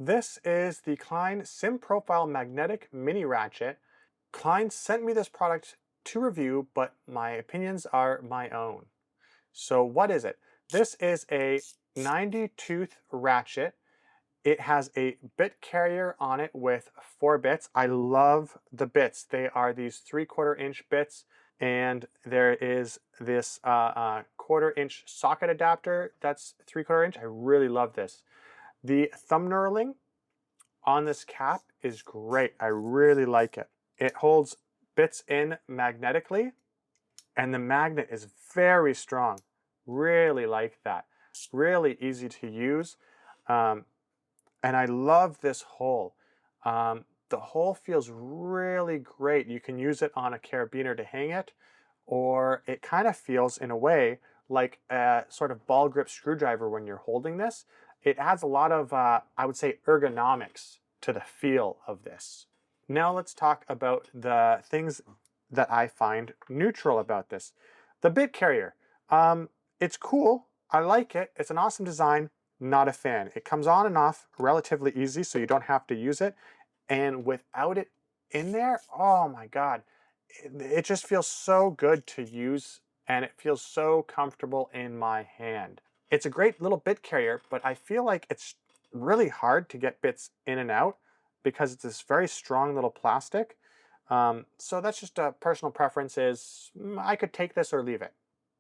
This is the Klein Sim Profile Magnetic Mini Ratchet. Klein sent me this product to review, but my opinions are my own. So what is it? This is a 90 tooth ratchet. It has a bit carrier on it with 4 bits. I love the bits. They are these 3/4 inch bits, and there is this 1/4 inch socket adapter that's 3/4 inch. I really love this. The thumb knurling on this cap is great. I really like it. It holds bits in magnetically, and the magnet is very strong. Really like that. Really easy to use. Um, and I love this hole. The hole feels really great. You can use it on a carabiner to hang it, or it kind of feels in a way like a sort of ball grip screwdriver when you're holding this. It adds a lot of, I would say, ergonomics to the feel of this. Now let's talk about the things that I find neutral about this. The bit carrier. It's cool. I like it. It's an awesome design. Not a fan. It comes on and off relatively easy, so you don't have to use it. And without it in there, oh my God, it just feels so good to use, and it feels so comfortable in my hand. It's a great little bit carrier, but I feel like it's really hard to get bits in and out because it's this very strong little plastic. So that's just a personal preference is I could take this or leave it.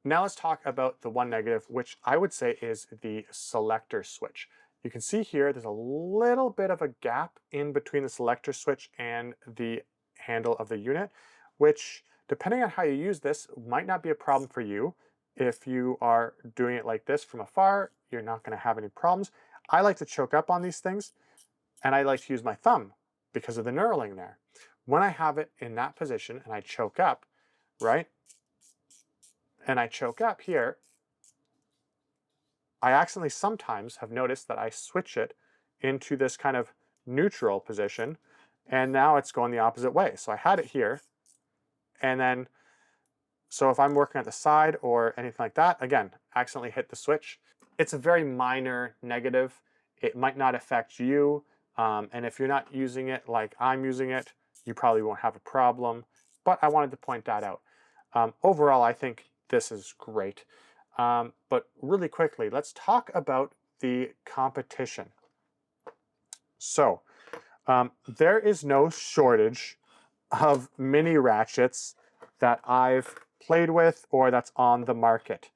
Now let's talk about the one negative, which I would say is the selector switch. You can see here there's a little bit of a gap in between the selector switch and the handle of the unit, which depending on how you use this might not be a problem for you. If you are doing it like this from afar, you're not going to have any problems. I like to choke up on these things, and I like to use my thumb because of the knurling there. When I have it in that position and I choke up, right, and I choke up here, I accidentally sometimes have noticed that I switch it into this kind of neutral position, and now it's going the opposite way. So I had it here, and then, so if I'm working at the side or anything like that, again, accidentally hit the switch. It's a very minor negative. It might not affect you, and if you're not using it like I'm using it, you probably won't have a problem, but I wanted to point that out. Overall, I think this is great. But really quickly, let's talk about the competition. So there is no shortage of mini ratchets that I've played with or that's on the market.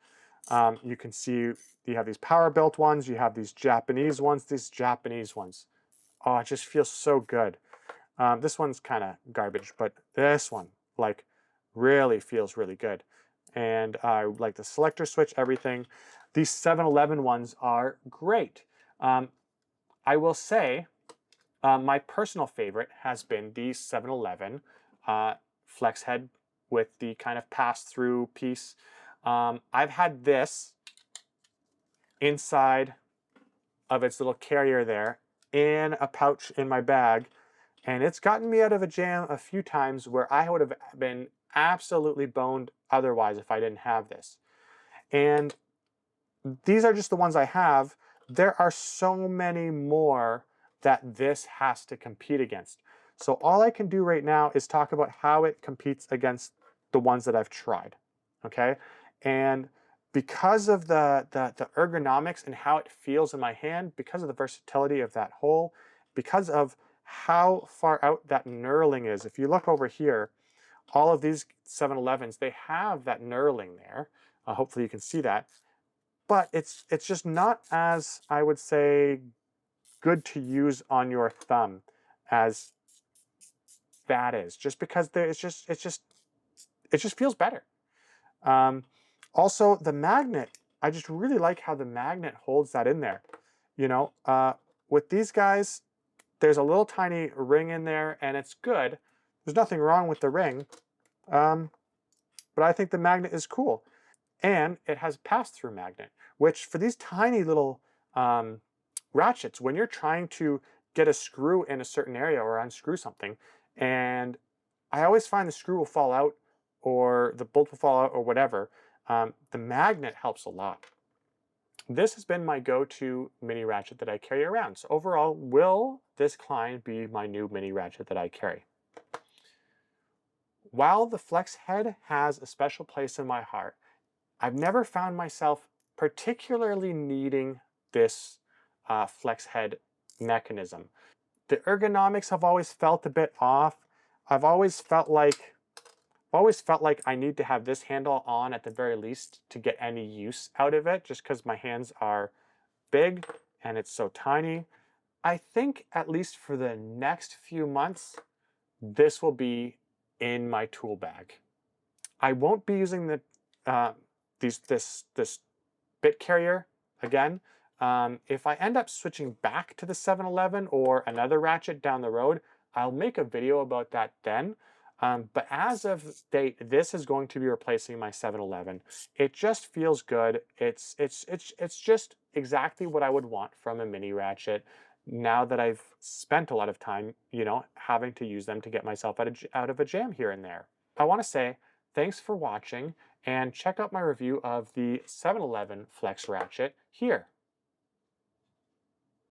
You can see you have these power built ones, you have these Japanese ones. Oh, it just feels so good. This one's kind of garbage, but this one, like, really feels really good. And I like the selector switch, everything. These 7-Eleven ones are great. I will say my personal favorite has been the 7-Eleven flex head with the kind of pass-through piece. I've had this inside of its little carrier there in a pouch in my bag, and it's gotten me out of a jam a few times where I would have been absolutely boned otherwise if I didn't have this. And these are just the ones I have. There are so many more that this has to compete against. So all I can do right now is talk about how it competes against the ones that I've tried, okay? And because of the ergonomics and how it feels in my hand, because of the versatility of that hole, because of how far out that knurling is. If you look over here, all of these 7-Elevens, they have that knurling there. Hopefully you can see that. But it's just not as, I would say, good to use on your thumb as that is. Just because it just feels better. Also, the magnet, I just really like how the magnet holds that in there. You know, with these guys, there's a little tiny ring in there, and it's good. There's nothing wrong with the ring, but I think the magnet is cool. And it has pass-through magnet, which for these tiny little ratchets, when you're trying to get a screw in a certain area or unscrew something, and I always find the screw will fall out or the bolt will fall out or whatever, the magnet helps a lot. This has been my go-to mini ratchet that I carry around. So overall, will this Klein be my new mini ratchet that I carry? While the flex head has a special place in my heart, I've never found myself particularly needing this flex head mechanism. The ergonomics have always felt a bit off. I've always felt like I need to have this handle on at the very least to get any use out of it, just because my hands are big and it's so tiny. I think at least for the next few months, this will be in my tool bag. I won't be using this bit carrier again. If I end up switching back to the 711 or another ratchet down the road, I'll make a video about that then. But as of date, this is going to be replacing my 711. It just feels good. It's just exactly what I would want from a mini ratchet. Now that I've spent a lot of time, having to use them to get myself out of a jam here and there. I want to say thanks for watching and check out my review of the 711 Flex Ratchet here.